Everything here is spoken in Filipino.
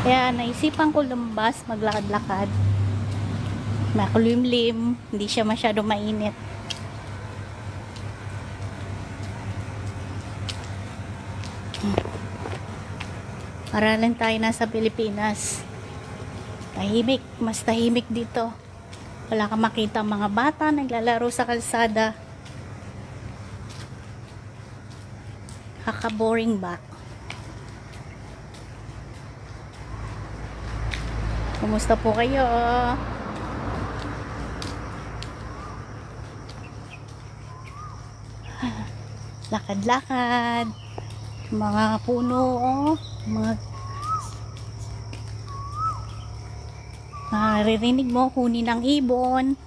Kaya naisipan ko lumabas, maglakad-lakad. Makulimlim, hindi siya masyado mainit. Para lang tayo nasa Pilipinas. Tahimik, mas tahimik dito. Wala kang makita mga bata naglalaro sa kalsada. Kaka-boring ba? Kumusta po kayo? Lakad-lakad. Mga puno, mga naririnig mo huni ng ibon.